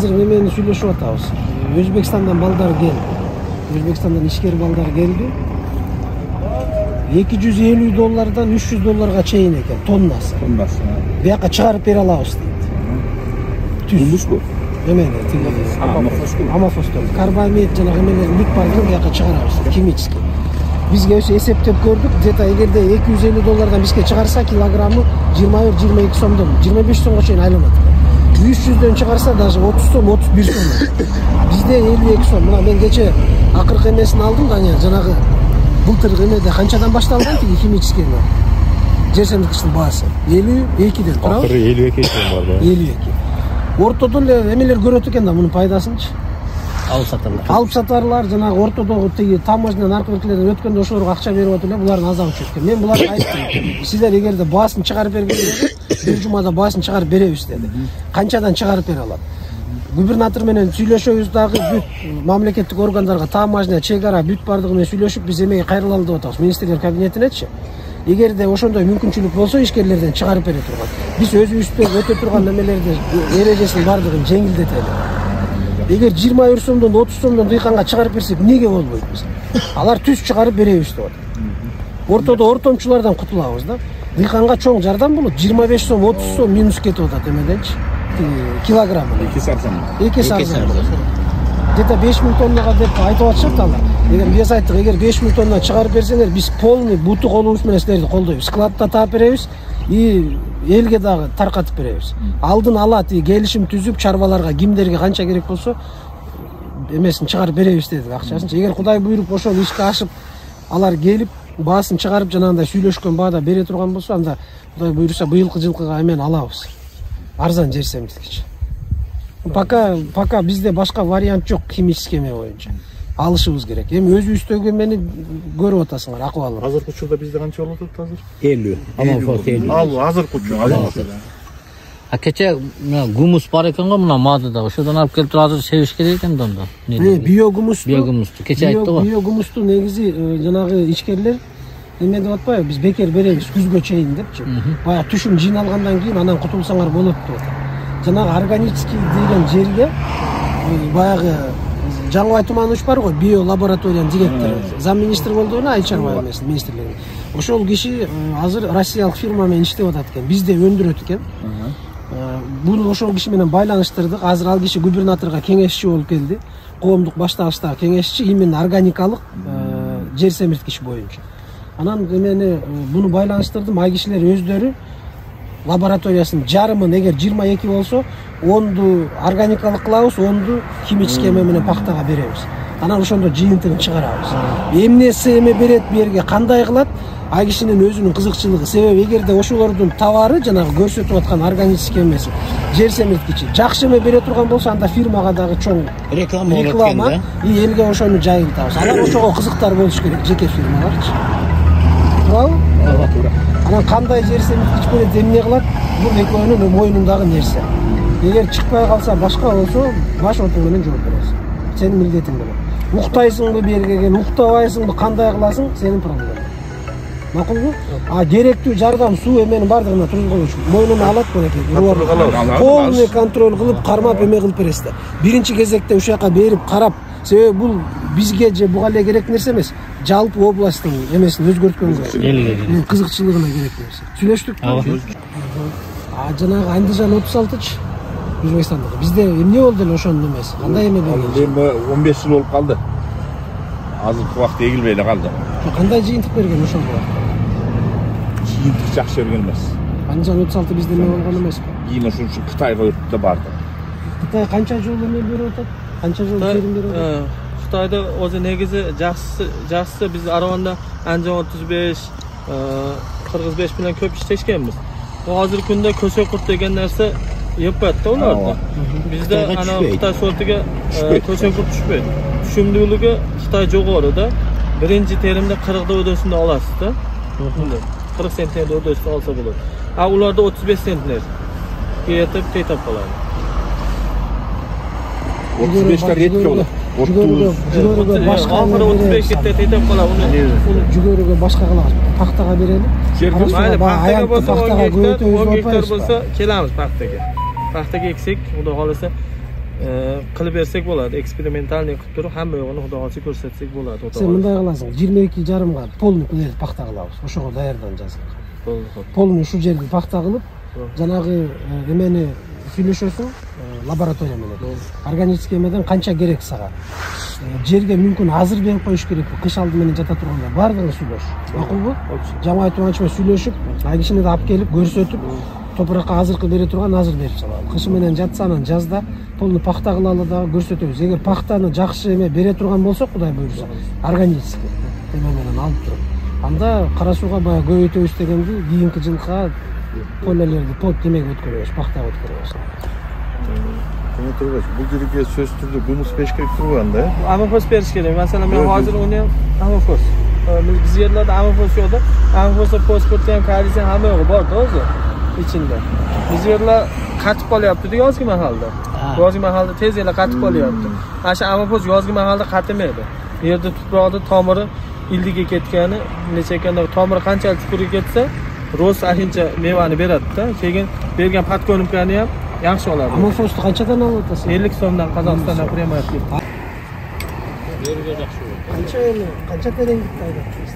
Азыр немени сүйлөшүп атабыз. Өзбекстандан балдар келди. Өзбекстандан ишкер балдар келди. $250 $300 чейин экен тоннасы. Бияка чыгарып бере алабыз дейт. Гумуску? Эмени, амофостон. Карбамид жана эмелер бүт бардыгын бияка чыгарабыз, химический. Бизге өсө эсептеп көрдүк, где-то эгерде $250 бизге чыгарса килограммы 21-22 сомдон, 25 сомго чейин айланат. 300дөн чыгарса даже 30 сом, 31 сом. Бизде 52 сом. Мына мен кече акыркы эмесин алдым да, жанагы былтыр эмеде канчадан башталган тиги химический жер семирткичтин баасы 52ден турабы. Акыры 52 сом бар да. 52. Ортодон эле эмелер көрөт экен да мунун пайдасынчы. Алып сатарлар жанагы ортодогу тиги таможнядан аркылыктерден өткөндө ошолорго акча берип атып эле булардын азабы чөккөн. Мен буларга айттым. Силер эгерде баасын чыгарып бергенде бир жумада баасын чыгарып беребиз деди. Канчадан чыгарып бере алат? Губернатор менен сүйлөшөбүз дагы бүт мамлекеттик органдарга, таможня, чек-ара бүт бардыгы менен сүйлөшүп биз эмеге кайрылалы деп атабыз. Министрлер кабинетинечи. Эгерде ошондой мүмкүнчүлүк болсо ишкерлерден чыгарып бере турган. Биз өзүбүздө өтө турган немелерди эрежесин бардыгын жеңилдетели. Эгер 20 сомдон 30 сомдон дыйканга чыгарып берсек эмнеге болбойт биз? Алар түз чыгарып беребиз деп атат. Ортодо ортомчулардан кутулабыз да. Дыйканга чоң жардам болот. 25 сом, 30 сом минус кетип атат эмеденчи. Килограммы. 2 сарсан. Где-то 5000 тоннага деп айтып атышат алар. Эгер биз айттык, эгер 5000 тонна чыгарып берсеңер, биз полный буту колубуз менен силерди колдойбуз. Складта таап беребиз и элге дагы таркатып беребиз. Алдын ала келишим түзүп чарбаларга кимдерге канча керек болсо эмесин чыгарып беребиз дедик акчасын. Эгер Кудай буйруп ошол ишке ашып алар келип баасын чыгарып жанагындай сүйлөшкөн баада бере турган болсо, анда Кудай буйруса быйылкы жылкыга эмени алабыз. Арзан жер семирткич. Пока бизде башка вариант жок химический эме боюнча. Алышыбыз керек. Эми өзүбүздөгү эмени көрүп атасыңар акыбалын. Азыркы учурда бизде канча болуп атат азыр? 50. Амалфос 50. Ал азыркы учурда. Кече гумус бар экен го мына мадыда. Ошодон алып келип туруп азыр себиш керек экен да. Биогумусту кече айтты го. Биогумусту негизи жанагы ишкерлер эме деп атпайбы, биз бекер беребиз күзгө чейин депчи. Баягы түшүм жыйналгандан кийин анан кутулсаңар болот деп атат. Жанагы органический деген жерге баягы Жаңыбай Туманович бар го, био лабораториянын директору. Зам министр болду да, Айчарбай эмес, министрлиги. Ошол киши азыр россиялык фирма менен иштеп атат экен. Бизде өндүрөт экен. Буну ошол киши менен байланыштырдык. Азыр ал киши губернаторго кеңешчи болуп келди. Коомдук баштагычтагы кеңешчи именно органикалык жер семирткич боюнча. Анан эмени буну байланыштырдым. Ай кишилер өздөрү лабораториясын жарымын эгер 22 болсо, 10ду органикалык кылабыз, 10ду химический эме менен пахтага беребиз. Анан ошондо жыйынтыгын чыгарабыз. Эмнеси эме берет берге, кандай кылат? Ай кишинин өзүнүн кызыкчылыгы. Себеби эгерде ошолордун товары жанагы көрсөтүп аткан органический эмеси, жер семирткичи жакшы эме бере турган болсо, анда фирмага дагы чоң реклама и элге ошону жайылтабыз. Алар ошого кызыктар болуш керек, жеке фирмаларчы. Туурабы? Туура. Анан кандай жер семирткич берет, эмне кылат? Бул экөөнүн мойнундагы нерсе. Эгер чыкпай калса, башка болсо, баш оту менен жооп бересиң. Сенин милдетиң менен. Уктайсыңбы берген, уктабайсыңбы, кандай кыласың, сенин проблемаң. Макулбу? Керектүү жардам, суу эменин бардыгына тургузгон үчүн мойнуна алат болекен. Полный контроль кылып, кармап эме кылып бересиздер. Биринчи кезекте ушул жака берип карап, себеби бул бизге же буга эле керек нерсе эмес. Жалпы областтын эмесин өзгөрткөнгө, элге кызыкчылыгына керек нерсе. Сүйлөштүкпү? Жанагы Андижан 36-чы Өзбекстандагы. Бизде эмне болду эле ошонун эмеси? Кандай эме берген? 15 жыл болуп калды. Азыркы убакта эгилбей эле калды. Кандай жыйынтык берген ошол убакта? Жыйынтык жакшы берген эмес. Андижан 36 бизде эме болгон эмеспи? Кийин ошон үчүн Кытайга өтүп да барды. Кытай канча жыл эме берип атат? Канча жыл жерин берип атат? Кытайда өзү негизи жакшысы биз Араванда Андижан 35, Кыргыз 5 менен көп иштешкенбиз. Азыркы күндө көчө курт деген нерсе yapat da ulardı. Bizde ana Xitay sortiga ko'chan qurib tushmaydi. Tushumliligi Xitoy jo'g'orida birinchi terimda 40 da o'dasini olasiz-da. 40 sentnerda o'dasini olsa bo'ladi. Ha ularda 35 sentner. Ketib tetap qoladi. 35 ta ret bo'ladi. 30 boshqa 35 ketib tetap qoladi. Uni jugoriga boshqa qilamiz. Paxtaga beraylik. Mayli, paxtaga bo'lsa 10 gektar bo'lsa kelamiz paxtaga. Paxtaga eksik, xudo xolasa qilib bersak bo'ladi. Eksperimentalniy qilib turib hamma yo'g'ini xudoga ko'rsatsak bo'ladi. Sen bunday qilasың. 22,5 ga polni qilib paxta qilamiz. O'shaga tayyorlanacağız. Polni shu yerga paxta qilib, janagı emeni сүйлөшөсүң лаборатория менен. Органический эмеден канча керек сага. Жерге мүмкүн азыр берип коюш керекпи? Кыш алды менен жата турганда бардыгын сүйлөш. Макулбу? Жаман айтып сүйлөшүп, кишини да алып келип көрсөтүп, топуракка азыркы бере турган азыр берип салалы. Кыш менен жатса анан жазда полну пахта кылалы да көрсөтөбүз. Эгер пахтаны жакшы эме бере турган болсо, Кудай буйрса, органический эме менен алып туруп, анда кара сууга баягы көбөйтөбүз дегенди кийинки жылга полелерди под демек өткөрөбүз, пахта өткөрөбүз. Bu yerga söz turdi gumus berish kerak turganda. Amofos berish kerak. Masalan, men hozir uni ham amofos. Biz yerlarda amofos yo'qda. Amofosda pasportda ham kalisiy hamma yo'q bor-da o'zi ichida. Biz yerlar qatib qolyapti-da yozgi mahalda. Yozgi mahalda tez yana qatib qolyapti. Mana shu amofos yozgi mahalda qatimaydi. Yerda tuproqda tomiri ildiga ketgani, necha ekanda tomiri qanchalik chuqurga ketsa, ro'z ashincha mevani beradi-da. Keyin bergan podko'nimkani ham yaxshi oladi. Amofosni qanchadan olyapsiz? 50 so'mdan Qozog'istondan premiyat ketdi. Qancha tering bitta aytasiz?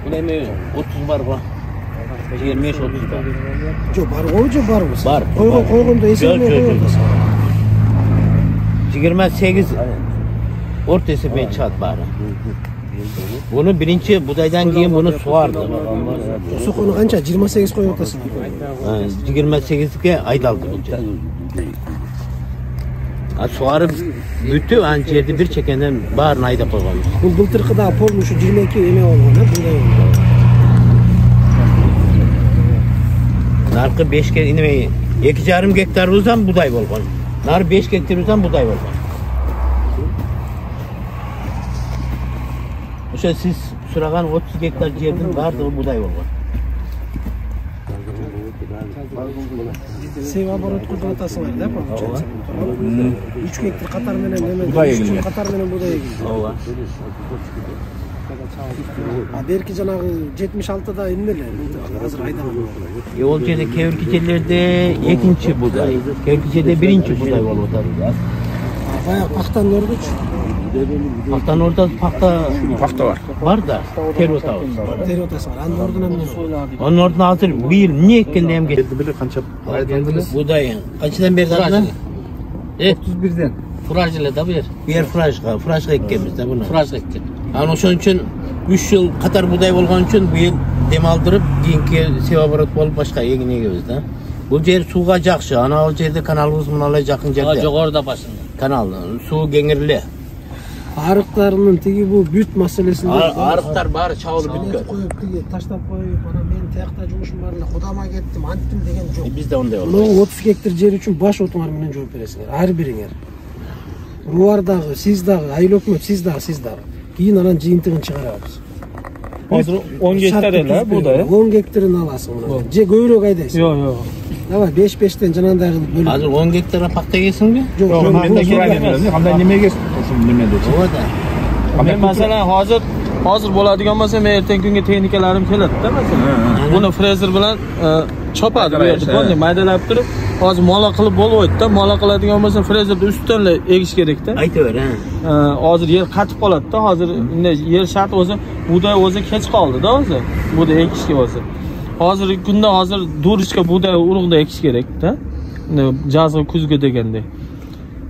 Bilmayman, 30 bar bu. 25-30 bar. Yo'q, barmi? Bar. Qo'yg'onda esimni qo'yasiz. 28 o'rta esebben chiqadi bari. Buni birinchi budaydan keyin buni sug'ardi. Suqini qancha? 28 qo'yapsiz. 28 ga aydaldi bu. Sug'arib бүтүп an yerni bir chekandan barini aydab qo'ygan. Bu bultirqida polni shu 22 eme olgan, bunday. Narxi 5 ga inmay 2,5 gektar bo'lsam buday bo'lgan. Nar 5 gektar bo'lsam buday bo'lgan. O'sha siz so'ragan 30 gektar yerning bardig'i buday bo'lgan. Sev оборот qilib o'tasizlar-da, 3 gektar qatar bilan nima? 3 qatar bilan buday ekildi. Ova. Berki janagı 76 da inmeler. Hozir aydaman. Ol yerda kevrki yerlerde ikinci buday, kevrki yerda birinchi buday bo'lib o'tadi. Bayağı paxtanın orduç. Paxtanın orada paxta var. Var da terotavuz. Terotası var. Anın orduna mı? Onun orduna hazır bu yıl niye ekkendi hem geldi? Bilir kança aydandınız? Budayın. Kaçtan beri adına? 31'den. Furajla da bir. Bir furajga ekkemiz de bunu. Furajga ekken. Yani o için 3 yıl Katar buday olgan için bu yıl dem aldırıp keyinki sevabarot olup başka egin egebiz da. Bu yer suğa jakşı. Ana o yerde kanalımız bunlarla yakın yerde. Joğorda başında. Kanal. Su gengirli. Arıklarının teki bu büt meselesinde. Arıklar bari çağılı bütkör. Koyup taşlap koyup bana ben teyakta cumuşum var. Kudama gittim, anttim degen çok. Biz de onda oldu. 30 gektar yer için baş otumar menen жооп бересиңер. Her biriңер. Ruvardağı, siz dağı, ayıl ökmöt, siz dağı. Keyin anan жыйынтыгын чыгарабыз. Hozir 10 gektar ele buday. 10 gektarını alasың bunu. Je көбүрөөк айдайсың. Yo'q. Давай 5-5'ten janандай кылып бөлүп. Hazır 10 hektara paxta yesin mi? Yo'q, Ben de kirayla qanday nimaga nima dedi? O da. Men masalan hozir bo'ladigan bo'lsa, men ertangi kunga texnikalarim keladi-da masalan. Buni frezer bilan chopadi bu yerda, bo'ldi, maydalab turib, hozir mola qilib bo'lmaydi-da, mola qiladigan bo'lsa frezerda ustidan egish kerak-da. Aytaver, ha. Hozir yer qatib qoladi-da, hozir yer shart o'zi buday o'zi kech qoldi-da hozir. Buday ekishga o'zi. Hozirgi kunda durishga buday urug'da ekish kerak-da. Jazg'i kuzga deganda.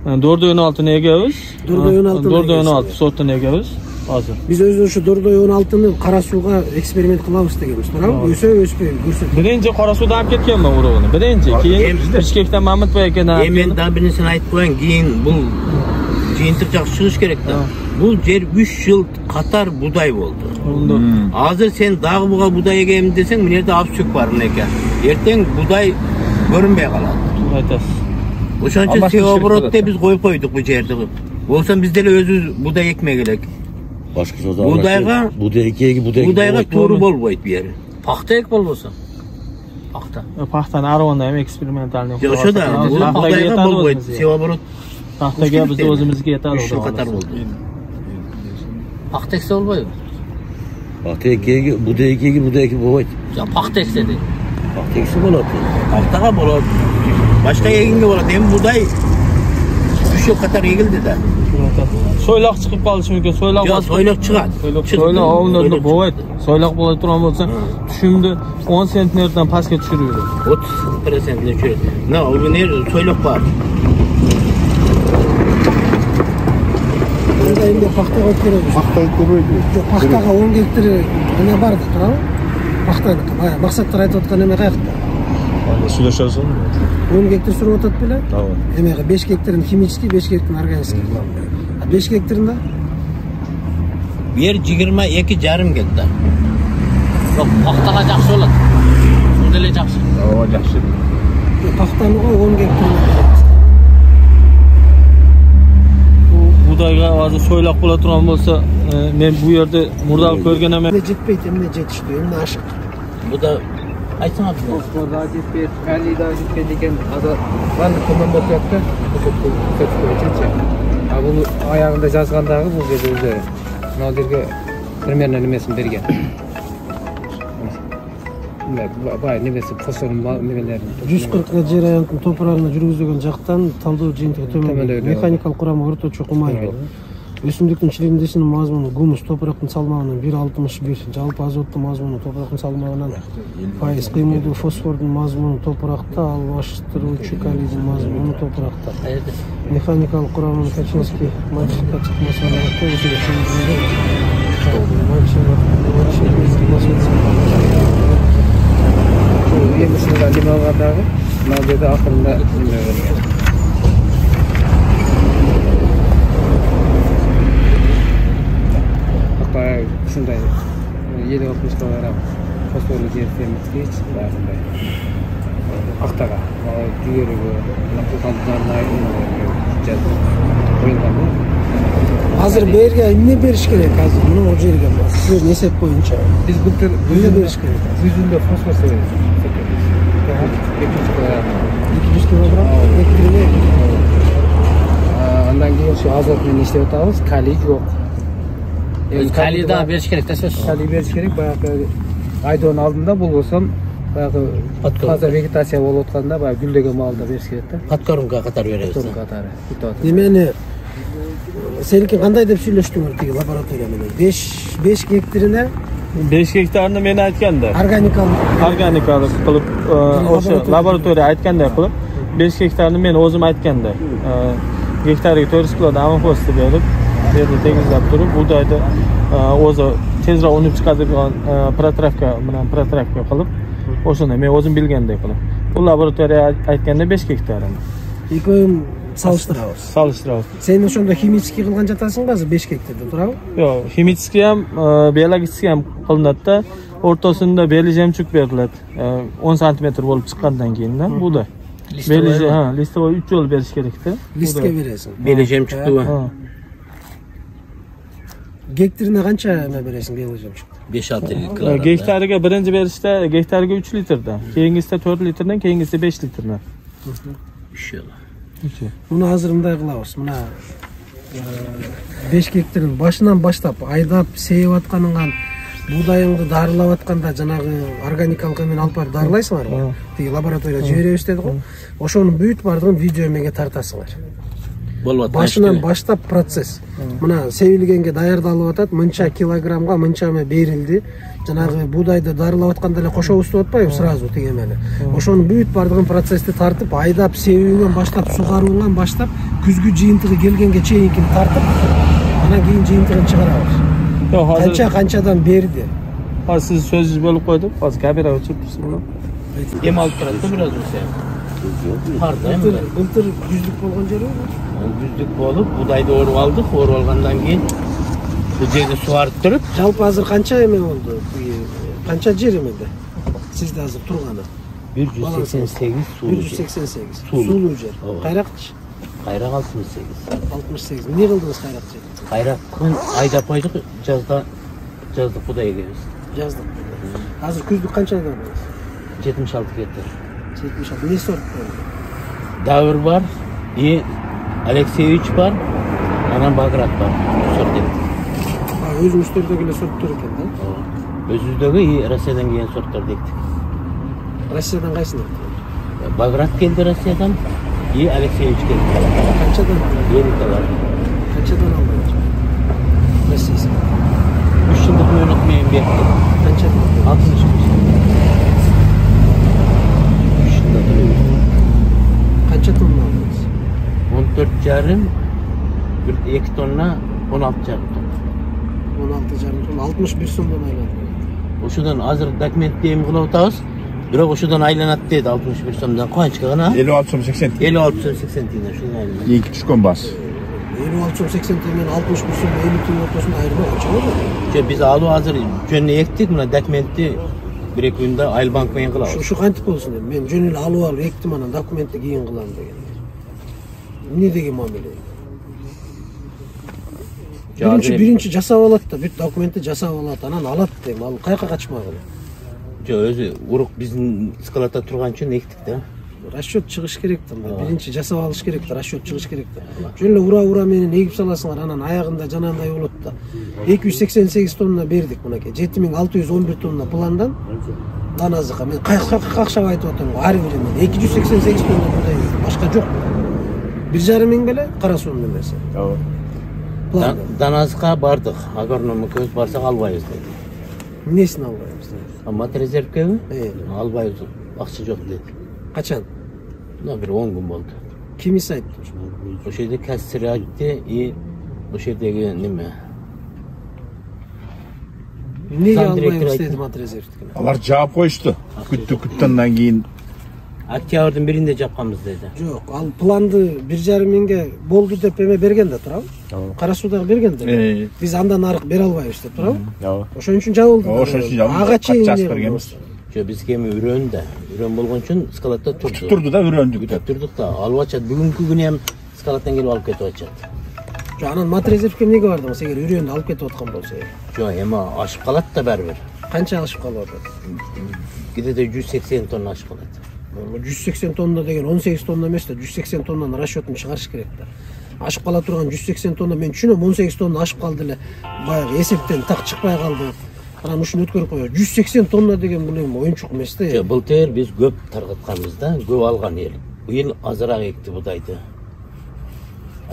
4.16 egamiz. 4.16 sortini egamiz. Hozir. Biz o'zimiz shu 4.16ni qora suvga eksperiment qilamiz deganmiz. To'g'rimi? O'sib ko'rsatdik. Birinchi qora suvda olib ketganman urug'ini. Birinchi, keyin Bishkekdan Mamatboy ekan. Men da birisini aytib qo'ying, keyin bu jiyintirchoq chiqish kerak-da. Bu yer 3 yil qatar buday bo'ldi. Hozir sen dag'i buga buday egayim desang, bu yerda absuk var ekan. Erteng buday ko'rinmay qoladi. Aytasiz. O'shancha sevabrotda biz qo'yib qo'ydik bu yerda. Bo'lsa bizda o'zimiz buday ekmay kerak. Başka sözler Budayga budayga to'g'ri bo'lmaydi bu yer. Paxta ek bo'lsa. Paxtani Arvonda ham eksperimentalniy. O'shada budayga bo'lmaydi. Sevabrot paxtaga biz o'zimizga yetadi. Shu qatar bo'ldi. Paxta eksa bo'lmaydi. Paxta ekigi budayga bo'lmaydi. Paxta eksa deydi. Paxta eksa bo'ladi. Paxtaga bo'ladi. Başka eginga bo'ladi. Hem buday 3 yıl Katar egildi de. Soylaq chiqib qolishi mumkin. Soylaq Yo, soylaq chiqadi. Soylaq ovullarda bo'ladi. Soylaq bo'la turgan bo'lsa, tushumni 10 sentnerdan pastga tushiradi. 30% ne şöyle. Ne o ne soylaq var. Bunda endi paxta olib kelamiz. Paxta ko'paydi. Yo'q, paxtaga 10 gektar ana bardi, to'g'rimi? Paxtaniki. Maqsadlar aytib o'tgan nima qayerda? Süleşersin. 10 gektar surib o'tadi bilan. Tamam. Emeğe 5 gektarın kimический, 5 gektarın organisk. 5 gektarında Yer 22,5 gektar. Yok, paxtaga yaxshi bo'ladi. Sudele yaxshi. Tamam, yaxshi. paxtani 10 gektar. Budayga hozir soylaq bo'la turgan bo'lsa, men bu yerda murdani ko'rgan emas. Ne jetpeydi, ne jetishdi, endi aşık. Bu da aytsana abi. Osmanlı'da jetpeydi, Ali'da jetpeydi ekan, hozir bani ko'man bo'lyapti. Bunu ayağında yazgandagi bu yerda o'zi nozirga примерно nimesini bergan. Bay nimesi fosforun nimelerini 140 ga jarayonning to'pirog'ini yurgizgan joqdan talдоо жиынтыгы төмендеги mexanikal quramı o'rtacha qumaydi. Өсімдіктің члендесінің мазмұны гумус топырақтың салмағынан 1,61, жалпы азоттың мазмұны топырақтың салмағынан пайыз, қимылды фосфордың мазмұны топырақта, ал баштырушы калийдің мазмұны топырақта. Механикалық құрамының Качинский мальчикқа çıkmasına көбісіге сендірді. емісінде лималғандағы мына жерде ақырында шундай 50-60 килограмм фосфорлы жер темірткіч бәрінде ақтаға жүгерігі нақылғандарын қойылған. Hazır berge ne beriş gerek hazır bunu o жерге sizlerin esep boyunca Biz былтыр ne beriş gerek? жүзінде фосфор себеміз 200 kilogram ektirme. Андан кейін şu azotмен иштеп атабыз, калий жоқ. Kalida beriş керек да сөз. Калий бериш керек. Баягы айдоонун алдында бул болсом баягы таза вегетация болуп атканда баягы гүлдөгөн маалда бериш керек да. Подкормка катар беребиз. Потом катары. Demeni seninki qanday deb сөйлөштүңөр тиги лаборатория менен 5 gektarine 5 gektarni men aytganda organikalik qilib o'sha laboratoriya aytganday qilib 5 gektarni men o'zim aytganda gektariga 400 kilodan amofosni berib yerni tegizlab turib budayni o'zi tezroq unib chiqadigan protravka bilan protravka qilib o'shani men o'zim bilganday qilib bu laboratoriya aytganda 5 gektar. Ikkovim salishtiramiz. Sen o'shanda химический qilgan jatasың hozir 5 gektarda turabı? Yo'q, химический ham, biologический ham qilinadi-da. O'rtasida beli jemchuk beriladi. 10 sm bo'lib chiqqandan keyin bu da. Beli listovoy 3 yo'l berish kerak-da. Listga berasan. Beli jemchukni va gektarına qancha nima berasan beli jemchuk? 5-6 litr. Gektariga birinchi berishda gektariga 3 litrdan, keyingisida 4 litrdan, keyingisida 5 litrdan. İnşallah. Buni hozir bunday qilamiz. Mana 5 gektarın başından başlap aydap seyip atqanыңан budayыңды дарылап атканда жанагы органикалык менен алып барып дарылайсыңарбы? Тиги лабораторияга жиберебиз деди го. Ошонун бүт бардыгын видео эмеге тартасыңар. Başından başlap процесс. Мына себилгенге даярдалып атат, мынча килограммга мынча берилди. Жанагы будайды дарылап атканда эле кошобуз деп атпайбы сразу тиги эмени. Ошонун бүт бардыгын процессти тартып, айдап себүүгөн баштап, сугаруудан баштап, күзгү жыйынтыгы келгенге чейинки тартып, анан кийин жыйынтыгын чыгарабыз. Канчадан берди. Hozir siz so'zingiz bo'lib qo'ydim. Hozir kamera o'chirib tursin buni. Dem olib turadi biraz o'sha. Былтыр жүздүк болгон жери бар. Yüzlük bolup budayda o'rib aldık. O'rib olgandan keyin bu yerni suvarib turib, Жалпы азыр канча эме болду? Канча жер эмеде? Сизде азыр турганы? 188 sulu. 188. Сулуу жер. Кайракчы? Kayrak 68. 68. Эмне кылдыңыз кайракчы? Kayrakın ayda koyduk, жаздык budaya ekemiz. Жаздык. Азыр күздүк канчадан болот? 76 gektar. 76. Не сорт бар? Davr var, Alekseyevich var, anan Bagrat var. Sort ektik. Өзүңүздөрдөгү эле сорттор экен да? Özüzdögü Rusya'dan gelen sortlar ektik. Россиядан кайсыны? Bagrat geldi Rusya'dan, И Алексеевичке Qanchadan aldingiz? yerlikler. Qanchadan aldingiz? Rossiyasiga. 3 yıllık mühlet men berdim. Qanchadan? 60 3 yılda Qancha tonna aldingiz? 14,5 2 tonna 16,5 tonna. 16,5 tonna 61 so'mdan aylanadi. Oşudan hazır dokument deyim kılıp atağız. Biroq oşudan aylanat dedi 61 so'mdan. Qancha gana? 56 so'm 80 tiyin. 56 so'm 80 tiyin shunday aylanadi. Keyingi tushgan bas. 56 so'm 80 tiyindan 61 so'm 50 tiyin o'rtasida ayirma qancha bo'ladi? Biz alu hazır jönüne ektik buna dokumentni bir iki günde Aylbank men kılabız. Şu qancha bo'lsin dedi. Men jo'nil alib ekdim ana dokumentni keyin qilaman degan. Ne degan muomala? Birinchi jasab oladi da, bu dokumentni jasab oladi, anan oladi deyman. Al qayerga qaçmag'ili. Jo o'zi urug' bizning skalata turgan uchun ekdik da. Расчет chiqish kerakda. Birinchi jasab olish kerakda, расчет chiqish kerakda. Jo'nil ura meni negib salasыңар, anan oyog'inda jananday bo'ladi. 288 tonna berdik bunga. 7611 tonna plandan danazıqa. Men qaqshab aytib o'tiraman. Har biriman 288 tonna bunday. Boshqa yo'q. 1,5 ming bele Qarasuv nimesi. Danazıqa bardık. Agronomga ko'z barsak albayız dedi. Nesini albaymiz dedi. Mat rezervga albayız. Akçı yo'q dedi. Qachon? Bir 10 gün bo'ldi. Kim aytdi? O'sha yerda kassir aytdi, o'sha yerdagi nima? Nega albaymiz dedi mat rezervga. Ular javob qo'yishdi. Kuttandan keyin Oktyabrning 1-inde yapamiz dedi. Yo'q, al planni 1,5 mingga bo'ldi deb eme berganda turab. Qarasuvda berganda. Biz andan ariq bera olmaymiz deb turab. O'shaning uchun javob oldi. O'shaning uchun javob Agacha berganmiz. Biz kemi ürönde. Ürön bo'lgan uchun skalatda turdi. Turdi-da üröndik. Turdik da, alvachat bugungi kuni ham skalatdan kelib olib ketyapti. Şu anan mat rezervga nega bardingiz? Agar ürönni olib ketayotgan bo'lsa. Yo'q, ama oshib qoladi da baribir. Qancha oshib qoladi? Gidede 180 tonna oshib qoladi. 180 tonna degan 18 tonna emas da 180 tonnani расчетini chiqarish kerakda. Oshib qola turgan 180 tonna men tushunaman 18 tonna oshib qoldi-la. Boyagi esepten taq chiqmay qoldi. Ana shuni o'tkirib qo'yadi. 180 tonna degan bu nima o'yinchoq emas-da. Былтыр biz ko'p tarqatganmizda, ko'p olgan yer. Bu yil ozroq ekdi budaydi.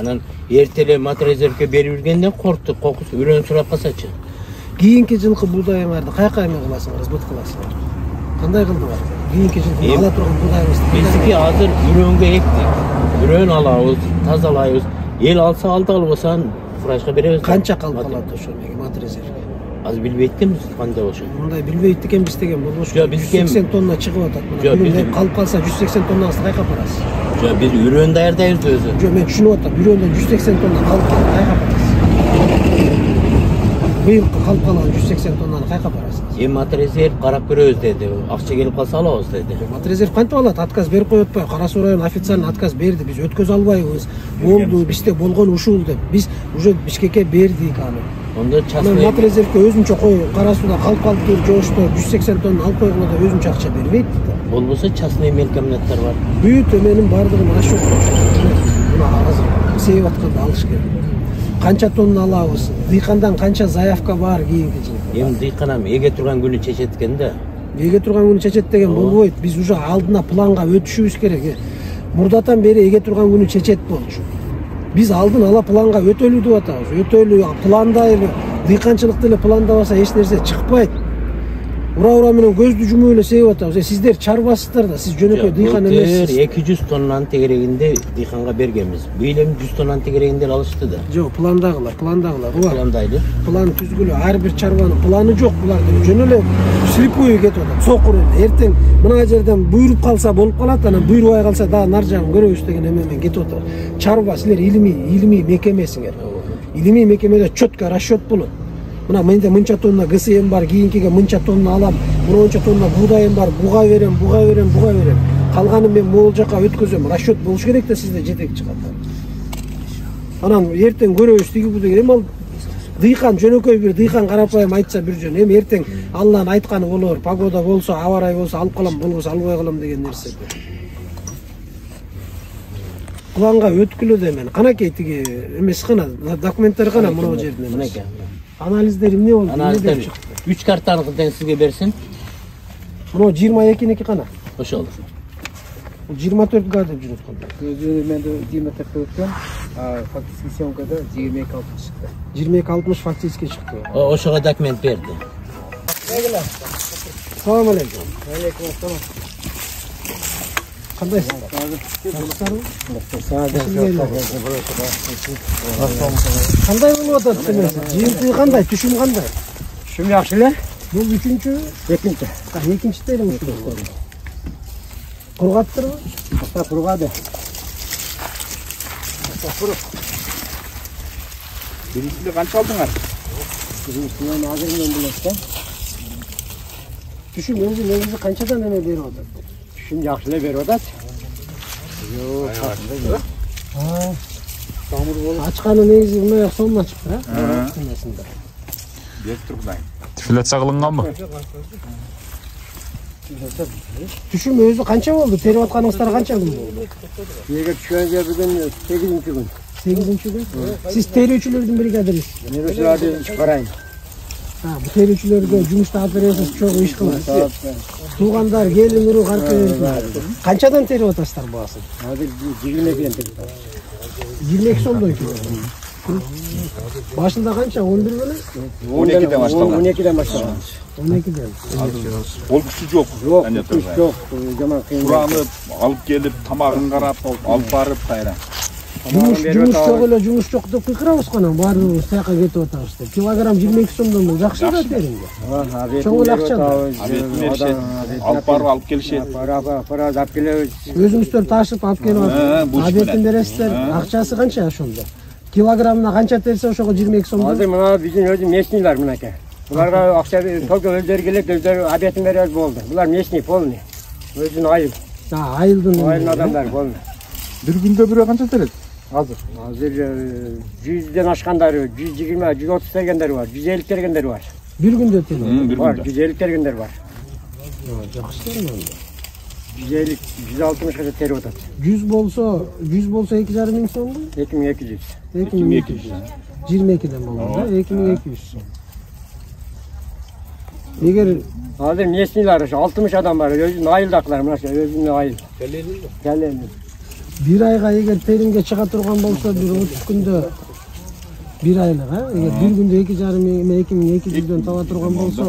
Anan ertele mat rezervga berib yurgandan qo'rqdik, qo'qis ürön surab qolsachi. Keyingi yilqi buğdayinglarni qayerga qilasizlar, bit qilasizlar. Qanday qildinglar? Keyingi yilqi ala turgan buğdayimizni bizniki hozir ürönga ekdik. Ürön alamiz, tozalaymiz. El alsa aldalı bo'lsan, furajga beramiz. Qancha qolib qoladi o'sha mat rezerv? Az bilbeytimiz qanday o'sha. Bunday bilbeydik ekan biz degan bo'lsa, Yo, biz 180 tonna chiqib o'tadi. Bunda qolib qolsa 180 tonnasi qayerga borasiz? Yo, biz ürön dayardaymiz o'zi. Yo, men tushunib o'taman. Üröndan 180 tonna qolib qoldi, qayerga borasiz? Bu yil qolib qolgan 180 tonnani qayerga borasiz? Mat rezerv qarab ko'ramiz dedi. Aqcha kelib qolsa olamiz dedi. Mat rezerv qancha oladi? Отказ berib qo'yotmay, Qarasuv rayon ofitsialni отказ berdi. Biz o'tkoz olmaymiz. Bo'ldi, bizda bo'lgan ushul deb. Biz уже Bishkekka berdik ani. Onda chasma mat rezervga o'zimcha qo'y, Qarasuvda qolib turib, jo'shda 180 tonna olib qo'yganda o'zimcha aqcha bermaydi. Bo'lmasa chasma melkamlatlar bor. Büyük menin bardığım rasyon. Buna hazır. Seyvatqanda alış kerak. Qancha tonna alamiz? Diyqandan qancha zayavka var keyingi yil? Endi diyqan ham ega turgan kuni chechetganda. Ega turgan kuni chechet degan bo'lmaydi. Biz уже aldına planga o'tishimiz kerak. Murdatan beri ega turgan kuni chechet bo'ldi. Biz aldın ala planga ötölü deb atamiz. Ötölü plandaylı, diyqanchilikda ele planda bo'lsa hech narsa chiqmaydi. Ura menen көздү жумуп эле сейип атабыз. Сиздер чарбасыздар да, сиз жөнөкөй дыйкан эмессиз. 200 тоннаны тегерегинде дыйканга бергенбиз. Bu yil 100 тоннаны тегерегинде алышты да. Жок, пландагылар. Пландайды. План түзгүлө ар бир чарбанын планы жок. Булар жөн эле слепую кетип атат. Сокур эле. Эртең мына жерден буйруп калса болуп калат, анан буйрубай калса дагы нар жагын көрөбүз деген эмемен кетип атат. Чарба силер илимий мекемесиңер. Илимий мекемеде чөткө расчет болот. Мына менде мынча тонна ГСМ бар, кийинкиге мынча тонна алам, мынча тонна бугдайым бар, буга берем. Калганын мен могул жака өткөзөм. Расчет болуш керек да сизде жетекчи катар. Анан эртең көрөбүз тиги бу деген. Эми ал дыйкан жөнөкөй бир дыйкан карапайым айтса бир жөн. Эми эртең Алланын айтканы болор. Погода болсо, аба ырайы болсо алып калам, болбосо албай калам деген нерсе. Планга өткүлө да мен. Канакей тиги эмес кана, документтер кана мына жерден. Мынакей. Анализдер эмне болду? Анализдер 3 картаны кылдан сизге берсин. Мына 22ники кана. Ошол. 24 га деп жүрөт кандай. Өзü mende 24 ötken, фактически съемкада 22-60 çıktı. 22-60 фактически чыкты. Ошого документ берди. Салам алейкум. Алейкум ассалам. Кандайсың? Кандай болуп атат демеси? Жыйынтыгы кандай? Түшүм кандай? Şum yaxşı ele? Бул үчүнчү, Ekінші. экинчи терим ушул. Кургаттырбы? Hatta kurgadı. Birincide qancha oldinglar? Биринчиден азырынан болот да. Түшүм өзү негизи канчадан эме берип атат? Şum yaxşı ele beri odat. Ачканы негизи мына сомдон чыкты, а? Berip tur Кудай. Тифляция кылынган мı? Түшүм өзү канча болду? Терип атканыңыздар канча күн болду? Егер düşkönce bugün 8. gün. 8-ci gün. Siz teriyüçülerdin brigadiriz. Ben öşülerde çıkarayım. Ha, bu teriyüçülerde jumuşta alып бересиz, çok iş kılасыз. Tuğandar, gelin, uru, karkı verirsiniz. Kançadan terip atasızlar bu asıl? Hadi 22'den terip. 22 sondan ki. Başında kança? 11 günü? 12'den başladı. 12'den başladı. 12'den. Ol kişi yok. Yok, Bence kuş turda. yok. Zaman kıyım. Turanıp, alıp gelip, tamağını karap, alıp barıp kayran. Жумуш жок эле, жумуш жок деп кыйкырабыз кана, баарыбыз тияка кетип атабыз деп. Килограмм 22 сомдон бул жакшы да теринге. Чоң эле акча да. Abetini verişet, alıp barıp alıp gelişet. Para alып келебиz. Өзүңүздөр ташып алып келип атып, абетин бересиздер. Акчасы канча ошондо? Килограммына канча терсе ошого 22 сом. Азыр мына биздин өзү местныйлар мынакей. Буларга акча только өздөрү келет, өздөрү абетин беребиз болду. Булар местный полный. Өзүнүн айыл. Айылдын Айылдын адамдары полный. Bir günde bire kança terek? Hazır 100'den aşkanları, 120, 130 tergenleri var, 150 tergenleri var. Bir günde terip. Bir Var, günde. 150 tergenleri var. Жакшы терим. 150, 160 kadar teri otat. 100 bolsa 2,5 ming so'mmi? 2200. 2200. 22'den boldu da 2200. Eğer Hazır mesniler, 60 adam var, özünün ayıldaklar, özünün ayıl. Kellenin. bir ayga eğer terimge çıka turgan bolsa bir 30 günde bir aylık ha. Eğer bir günde 2,5 ming 2200'den tava turgan bolsa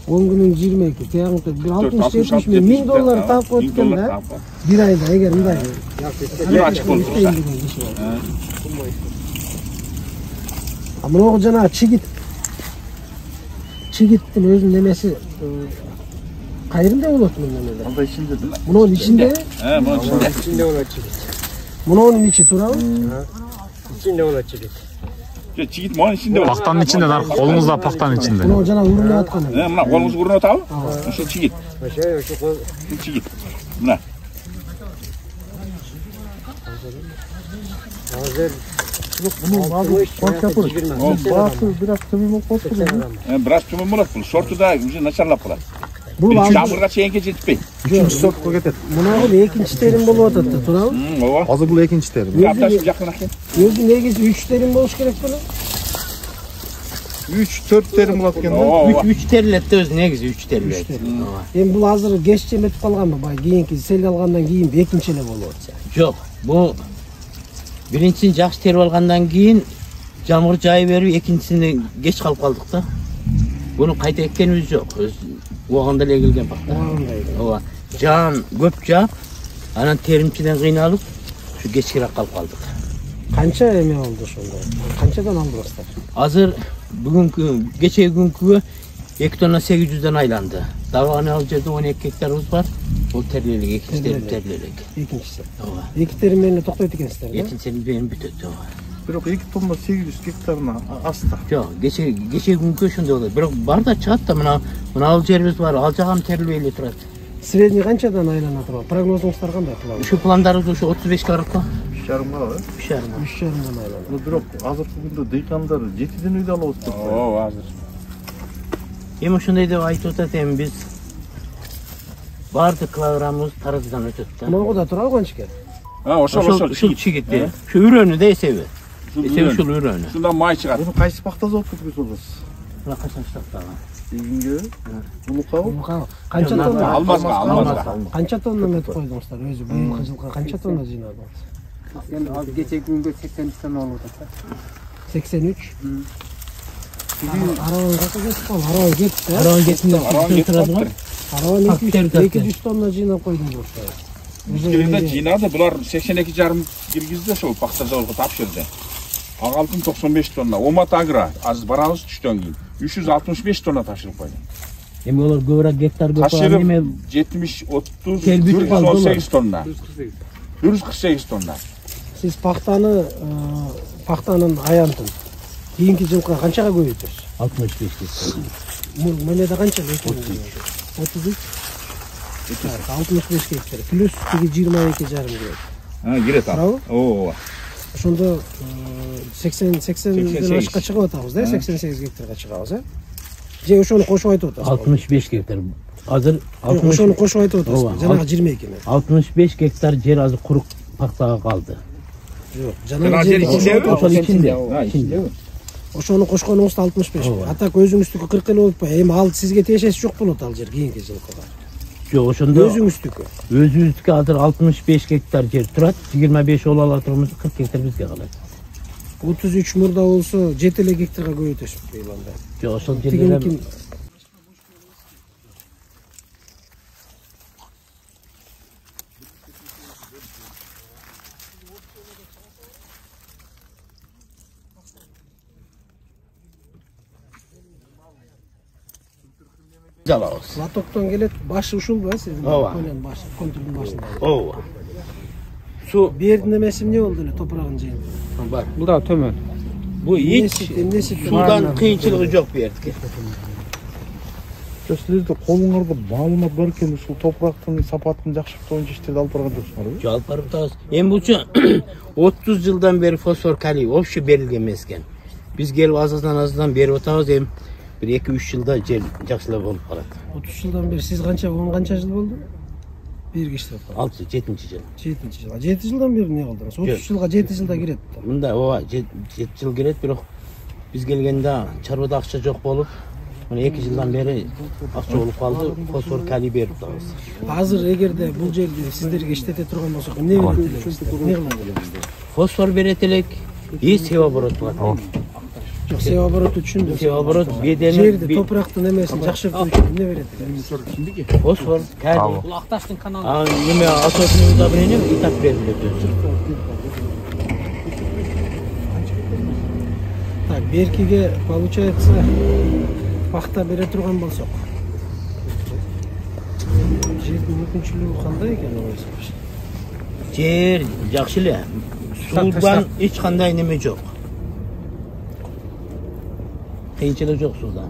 10 günün 22. Teyağın bir 60-70 ming $1000 tap koyutken de bir ayda eğer mınday. Bir açık olur. Ama o jana Çigittin özün nemesi kayrında bolot bunun nemeler. Onda içinde de. Bunun içinde? He, bunun içinde. İçinde ola çigit. Bunun içi turabı? İçinde ola çigit. Çigit bunun içinde var. Paktanın içinde, kolunuzda paktanın içinde. Bunu jana uruna atkanı. He, buna kolumuzu vurun otağı. Şu çigit. Şu kol. Şu çigit. Buna. Hazır. Bunun bazı bak yapılır. Bazı biraz tümümü koşturuyor. Biraz tümün bulak bul. Sortu da güzel naçarlap bulak. Bu bazı Çamurga çeyenke jetpey. Üçüncü sort koyuyor. buna bu ikinci terim bolup atattı turabı. Ova. Hazır bu ikinci terim. Bir hafta şimdi yakın akın. Özü negisi 3 terim boluş gerek bunu. 3-4 terim bulatken. Ova. 3 terletте өзү негизи 3 terlet. Endi bu hazır geç jemetip kalganmı? Bay keyinki sel algandan keyin ekinci ele bolup atsa. Жок, бул биринчисин жакшы терип алгандан кийин жамгыр жайы берип экинчисини кеч калып калдык да. Буну кайта эккенибиз жок. Өз убагында эле келген бакта. Ооба. Жан көп жаап, анан теримчиден кыйналып, ушу кечкирээк калып калдык. Kança eme oldu ошондо? Kançadan aldırasыздар? Азыр бүгүнкү кечеги күnkүгө 2 тонна 800'den айланды. Дагы ал жерде 12 гектарыбыз бар. Бул терлелик, экинчи терим терлелик. Экинчisi. Ооба. Эки терим менен токтойт экенсиздер да? Экинчисин бери бүтөт. Ооба. Бирок 2 тонна 800 гектарына аста. Жок, кечеги күnkү ошондой болот. Бирок бар да чыгат да мына ал жерибиз бар. Ал жагам терилбей эле турат. Средний канчадан айлана турат? Прогнозуңуздар кандай кылабыз? Ушу пландарыбыз ушу 35 баракка. 3,5 var. 3,5. 3,5'dan айлана. Bu bирок азыркы күндө дыйкандар 7ден үйдө алабыз деп. Ova hazır. Эми ошондой деп айтып атат, эми биз баардык килограммыбыз таразыдан өтөт да. Мынагу да турабы канча? Ha, oşol. Ушул чигит. Ушу үрөнү да эсеби. Эсеби ушул үрөнү. Şundan may çıkar. Bunu qayсы пакта зауытка өткөзүп аласыз? Мына качан штаттаган. Дегенге Улукау. Канча тонна? Алмазга. Канча тонна мет койдуңуздар? Өзү быйылкы жылкы канча тонна жыйнадыңыз? Енді ал кече күнге 83 тонна болып жатыр. 83. Араван кача кетип калды? Араван кетти. Араван кетти. Араван 200 тонна жыйнап койдуңуз. Ülkede jinadı bular 82,5 girgizdi şol paxta zavoduna tapşırdı. Ağaltın 95 tonna. Omat Agra az barabız düştön keyin 365 tonna taşırıp koydu. Hem olar göbrak gektar göp Taşırıp 70 30 118 tonna. 148 tonna. Siz paxtanın ayantın keyinki жылга канчага көбөйтөсүз? 65 gektar. Мынеде канча? 33. 65 гектар. Плюс 22,5 килет. Ha giret al. Oo. Ошондо 80 ашка чыгып атабыз да, 88 гектарга чыгабыз, э? Же ошону кошуп айтып атасыз? 65 gektar. Азыр ошону кошуп айтып атасыз. Жанагы 22 мен. 65 gektar жер азыр курук пактага калды. Жок, жанагы жер içinde. Ошону кошконуңузда 65. Атак өзүңүздүкү 40 эле болуп, эми ал сизге тиешеси жок болот ал жер кийинки жылкыга. Жок, ошондо өзүңүздүкү. Өзүбүздүкү азыр 65 gektar жер турат, 25 ол ала турабыз, 40 gektar бизге калат. 33 мурда болсо 7 эле гектарга көбөйтөсүз быйыланда. Жок, ошол жерлерде Жалабыз. Латоктон келет, башы ушулбу, сиздин колен башы, контурдун башында. Ооба. Су бердин эмеси эмне болду эле топурагын жыйын? Бар. Бұл да төмен. Бу эч судан кыйынчылыгы жок бу жердики. Силерде колуңарда маалымат бар экен, ушул топурактын сапатын жакшыртуу иштерди алып барган жоксуңарбы? Жок, алып барып атабыз. Эми бучу 30 жылдан бери фосфор калий вообще берилген эмес экен. Биз келип аздан берип атабыз, эми bir 2-3 жылда жер жакшылап болуп калат. 30 жылдан бери сиз канча жыл болду? Бирге иштеп калдыңыз. 6-7 жыл. 7 жыл. 7 жылдан бери эмне кылдыңыз? 30 жылга 7 жылда кирет. Мында ооба 7 жыл кирет, бирок биз келгенде чарбада акча жок болуп, мына 2 жылдан бери акча болуп калды, фосфор калий берип атабыз. Азыр эгерде бул жерди сиздерге иштете турган болсок, эмне берет элек? Эмне кылат элек? Фосфор берет элек, севооборот кылат. Жок, севооборот түшүндүм. Севооборот бедени жерди топурактын эмесин жакшыртуу үчүн эмне берет элек? Фосфор, калий. Булакташтын каналы. Неме асосный удобрение и так берилет өзү. Так, беркиге получается пахта бере турган болсок. Жердин мүмкүнчүлүгү кандай экен ойсуңуз? Жер жакшы эле. Судан эч кандай неме жок. Кыйынчылык жок судан.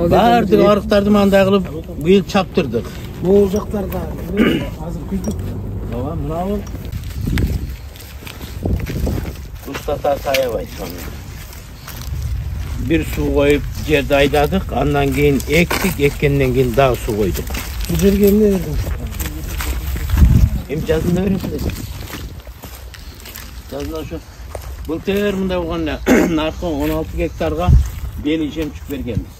Бардык арыктарды мындай кылып быйыл чаптырдык. Могул жактарда азыр күздүк. Ооба, мына Устата саябай сону. Bir su koyup жерди айдадык, андан кийин эктик, эккенден кийин дагы су койдук. Бул жерге эмне бердиңиз? Эми жазында бересиз. Жазында ошо былтыр мындай болгондо наркы 16 гектарга бели жемчук бергенбиз.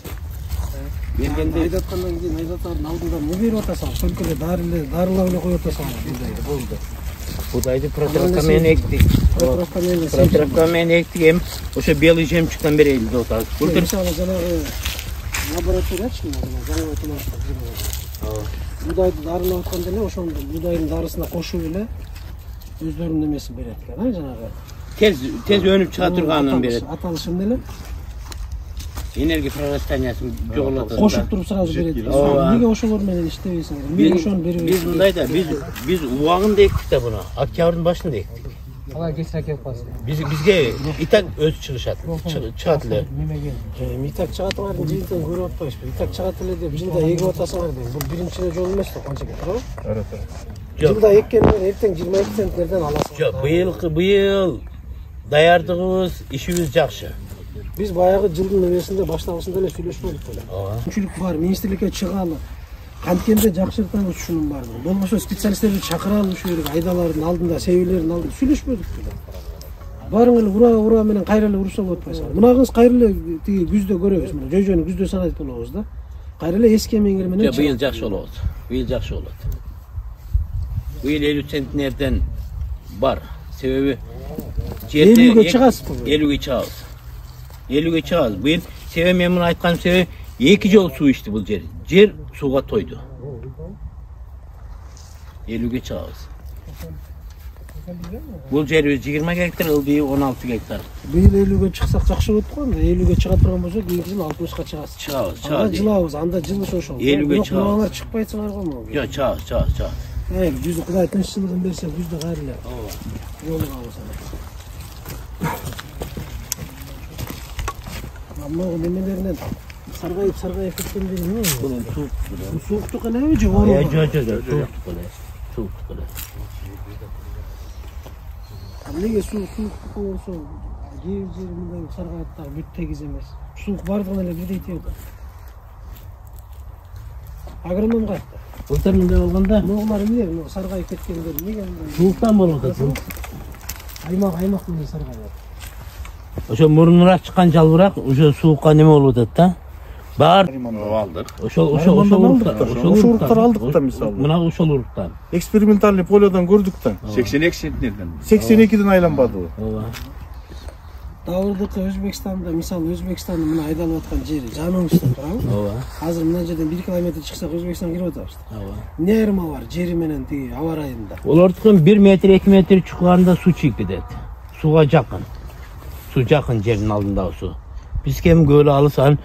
Бергенде айдаткандан кийин айдатардын алдында эмне берип атасыңыз? Только эле дарылап эле коюп атасыңыз будайды, болду. Будайды протравка менен эктик. Протравка менен эктик, эми ошо белый жемчуктан берели деп атабыз. Былтыр мисалы жанагы лабораториячы, жаңы отурмашта. Будайды дарылап атканда эле ошондо будайдын дарысына кошуп эле өздөрүнүн эмесин берет экен, жанагы. Tez önüp çığa turganın beri. Аталышы эмне эле? Энергия прорастаниясы жоголот. Кошуп туруп сразу берет. Эмнеге ошолор менен иштебейсиңер? Эмнеге ошону бербейсиңер? Биз мындай да, биз убагында эктик да буну. Октябрдын башында эктик. Алай кечине келип калсын. Бизге итак өзү чыгышат. Чыгат эле. Эми итак чыгатыңардын жыйынтыгын көрүп атпайсызбы? Итак чыгат эле деп жылда эгип атасыңар дейм. Бул биринчи эле жол эмес да, канча туурабы? Жылда эккенден эртең 22 центнерден аласыз. Жок, быйыл даярдыгыбыз, ишибиз жакшы. Биз баягы жылдын эмесинде башталышында эле сүйлөшмөдүк беле. Мүмкүнчүлүк бар, министрликке чыгалы. Канткенде жакшыртабыз ушунун баардыгын. Болбосо специалисттерди чакыралы ушу жерге, айдалардын алдында, себелердин алдында сүйлөшмөдүк беле. Барың эле ура менен кайра эле урса болуп атпайсыңар. Мынагыңыз кайра эле тиги күздө көрөбүз. Мына жөйжөнү күздө санайт болобуз да. Кайра эле эски эмеңер менен. Жок, быйыл жакшы болот. Быйыл жакшы болот. Быйыл 50 центнерден бар. Себеби 50ге чыгасызбы? 50ге чыгабыз. 50ге чыгабыз. Быйыл себеби мен муну айтканым себеби 2 жол суу ичти бул жер. Жер сууга тойду. 50ге чыгабыз. Бул жерибиз 20 гектар, ылдый 16 гектар. Быйыл 50ге чыксак жакшы болот го. 50ге чыга турган болсо, кийинки жылы 60га чыгасыз. Чыгабыз, Анда жылабыз, анда жыл ошол. 50ге чыгабыз. Муналар чыкпайсыңар го му? Жок, чыгабыз. Жүзү Кудай тынччылыгын берсе, жүздө кайра эле. Ооба. Жолу калса. Амма немелеринен саргайып кеткендери эмне? Бунун Сууктук элеби же оор? Сууктук эле. Неге сууктук болсо, кээ бир жери мындай саргайыптагы бүт тегиз эмес. Суук бардыгын эле бирдей тийет. Агроном кайтты. Былтыр мындай болгондо Моглар эмне, саргайып кеткендер неге? сууктан болуп атат. Аймак менен саргайып. Ошо мурунураак чыккан жалбырак ошо суукка неме болуп атат да. Бар алдык. ошол уруктар алдык да мисалы. Мына ошол уруктан. Экспериментальный полёдон көрдүк да. 82 центнерден. 82ден айланбады. Ооба. Дауырдыкы Өзбекстанда, мисалы Өзбекстандын мына айдалып аткан жери жаныбызда турабы? Ооба. Азыр мына жерден 1 километр чыксак Өзбекстанга кирип атабыз. Ооба. Эмне айырма бар жери менен тиги аба ырайында? Олордукун 1 метр 2 метр чукканда суу чыгып кетет. Сууга жакын. Суу жакын жердин алдындагы суу. Биз кем көлү алсаң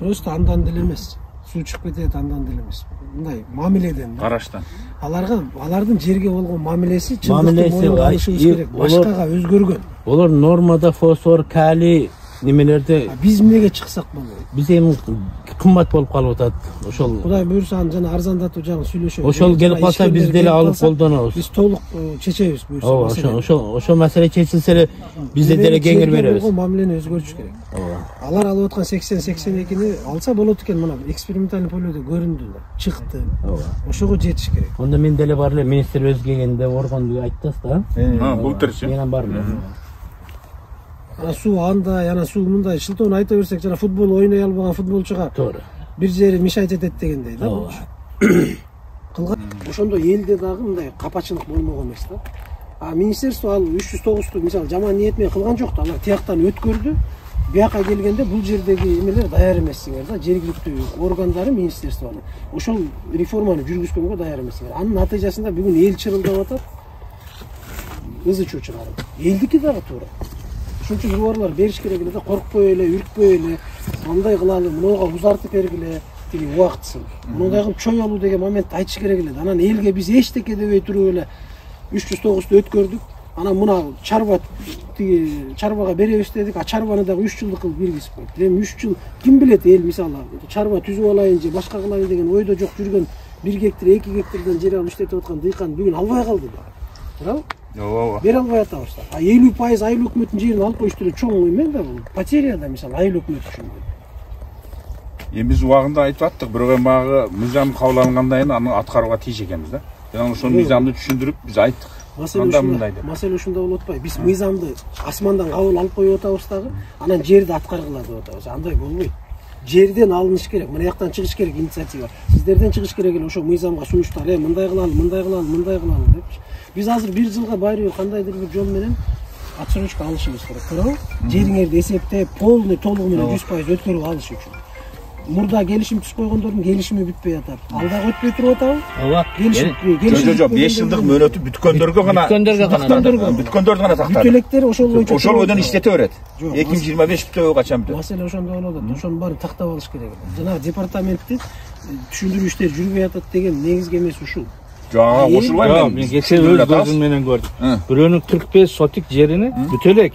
Просто андан деле эмес. Суу чыгып кетет андан деле эмес. Мындай мамиледен. Караштан. Алардын жерге болгон мамилеси чындыкты алышыбыз керек. Башкага өзгөргөн. Олар нормада фосфор, калий немелерде Биз эмнеге чыксак болот? биз эми кымбат болуп калып атат. Ошол Кудай буюрса жана арзандатуу жагын сүйлөшөбүз. ошол келип калса биз деле алып колдонобуз. Биз толук чечебиз буюрса. Ооба, ошол маселе чечилсе эле биз деле кеңир беребиз. Мамилени өзгөртүш керек. Алар алып аткан 80-82ни алса болот экен, мына экспериментальный полёдо көрүндү, чыкты. Ошого жетиш керек. Онда мен деле бар эле министр өз келгенде Оргонду айтасыз да. Былтырчы. Менен бармын. Суу андай, ана суу мындай шылтоону айта берсек, жана футбол ойной албаган футболчуга Туура. бир жери мешать этет дегендей да. Кылган. Ошондо элде дагы мындай капачылык болмогон эмес да. Министерство ал 309-ту мисалы жаман ниет менен кылган жок да. Алар тияктан өткөрдү. Бияка келгенде бул жердеги эмелер даяр эмессиңер да. Жергиликтүү органдары министерствонун ошол реформаны жүргүзгөнгө даяр эмессиңер. Анын натыйжасында бүгүн эл чырылдап атат. Ызы чуу чыгарып. Элдики дагы туура. Ошон үчүн жубарлар бериш керек эле да, коркпой эле, үркпөй эле, мындай кылалы, мынуга узартып бергиле, тиги убактысын. Мындай кылып чой алуу деген моментти айтыш керек эле. Анан элге биз эчтеке дебей туруп эле 309-ту өткөрдүк. Анан мына чарбага беребиз дедик, чарбаны дагы 3 жылдык кылып бергизип койдук. Эми 3 жыл ким билет эл мисалы чарба түзүп алайын же башка кылайын деген ойдо жок жүргөн 1 гектар, 2 гектардан жер алып иштетип аткан дыйкан бүгүн албай калды да. Туурабы? Ооба. Бере албай атабыз да. 50% айыл өкмөттүн жерин алып коюшту эле чоң эме да бул. Потеря да мисалы айыл өкмөт үчүн. Эми биз убагында айтып аттык, бирок эми баягы мыйзам кабыл алынгандан кийин аны аткарууга тийиш экенбиз да. Жана ошол мыйзамды түшүндүрүп биз айттык. Маселе ушунда болуп атпайбы? Биз мыйзамды асмандан кабыл алып коюп атабыз дагы, анан жерди аткаргыла деп атабыз. Андай болбойт. Жерден алыныш керек, мына жактан чыгыш керек инициатива. Сиздерден чыгыш керек эле ошо мыйзамга сунуштар, мындай кылалы депчи. Биз азыр 1 жылга байры кандайдыр бир жол менен отсрочка алышыбыз керек, туурабы? Жериңерди эсептеп, полный толугу менен 100% өткөрүп алыш үчүн. Мурда келишим түз койгондордун келишими бүтпөй атат. Ал дагы өтпөй туруп атабы? Ооба. Жок, 5 жылдык мөөнөтү бүткөндөргө гана гана тактады. Бүт электер ошол боюнча ошол бойдон иштете берет. 2025 бүтөбү качан бүтөт? Маселе ошондо болуп атат. Ошонун баарын тактап алыш керек. Жана департаментти түшүндүрүү иштери жүрбөй атат деген негизги эмес ушул. Жок, кошулбайм мен. Кечээ өз көзүм менен көрдүм. Бирөөнүн 45 сотик жерини бүт элек.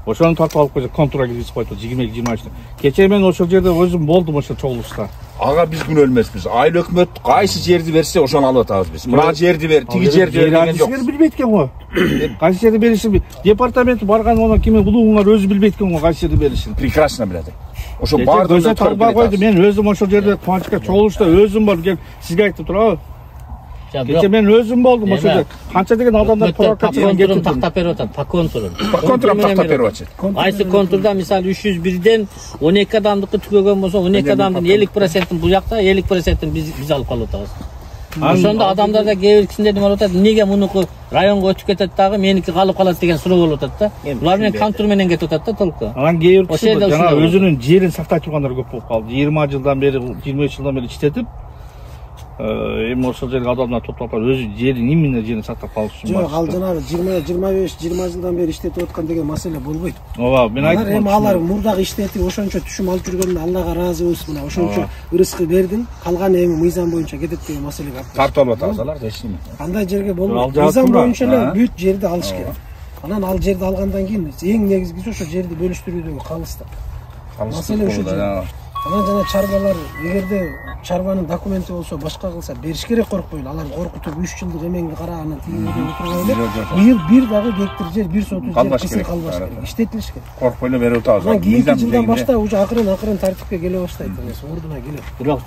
Ошону тартып алып койду, контроль киргизип койду 22-23. Кечээ мен ошол жерде өзүм болдум ошол чогулушта. Ага биз күнөө эмеспиз. Айыл өкмөт кайсы жерди берсе ошону алып атабыз биз. Мына жерди бер, тиги жерди бер деген жок. Билбейт экен го. Кайсы жерди беришин департамент барган онун кими улууңар өзү билбейт экен го кайсы жерди беришин. Прекрасно билет. Ошо баардыгын тарба койду. Мен өзүм ошол жерде Кубанычка чогулушта өзүм бар келип сизге айтып турабы. Kecha men o'zim boldim o'sha yerda. Qancha degan odamlar provokatsiyaga getirdim. Taqtab beryapman, pa konturun. Kontur taqtab beryapti. Qaysi konturda misol 301 dan 12 odamniki tugagan bo'lsa, 12 odamdan 50%ni bu yoqda, 50%ni biz olib qolyapmiz. O'shanda odamlarda kelishinde nima bo'ladi? Nega buniki rayonga o'tib ketadi dag'i, meniki qolib qoladi degan so'rov bo'lyapti-da. Ular men kontur menен ketadi-da to'liqqa. Anan geyirkisi jana o'zining yerini saqlab turganlar ko'p bo'lib qoldi. 20 yildan beri, 23 yildan beri ishlatib, endi o'sha yerga odamlar to'plab o'zi yerini nimani yerini saqlab qolish uchun. Yo'q, al janobi 20 yildan beri ishlatib o'tgan degan masala bo'lmaydi. Ova, men aytdim. Ham alар murdag ishlatib, o'shancha tushum olib yurganda Allohga rozi bo'lsin, mana o'shancha rizqi berding, qolgan endi mizon bo'yicha ketadi degan masalaga tartib olib hech nima. Qanday yerga bo'lmaydi? Mizon bo'yicha büyük yerni olish kerak. Anan al yerni olgandan keyin eng negizgisi o'sha yerni bo'lishtiruvdagi qolishdi. Masala o'sha. Anan jana çarbalar egerde çarbanın dokumenti olsa başka kılsa beriş gerek korkmayın. Alan korkutup 3 yıllık emeğini karağına tiyinlerden oturmayla. Bir dağı gektireceğiz, bir sotu kesin kalbaş gerek. İşletiliş gerek. Korkmayla veri otağız. Anan 2 yıldan başta ucu akırın tartipke gele başlaydı. Orduna geliyor.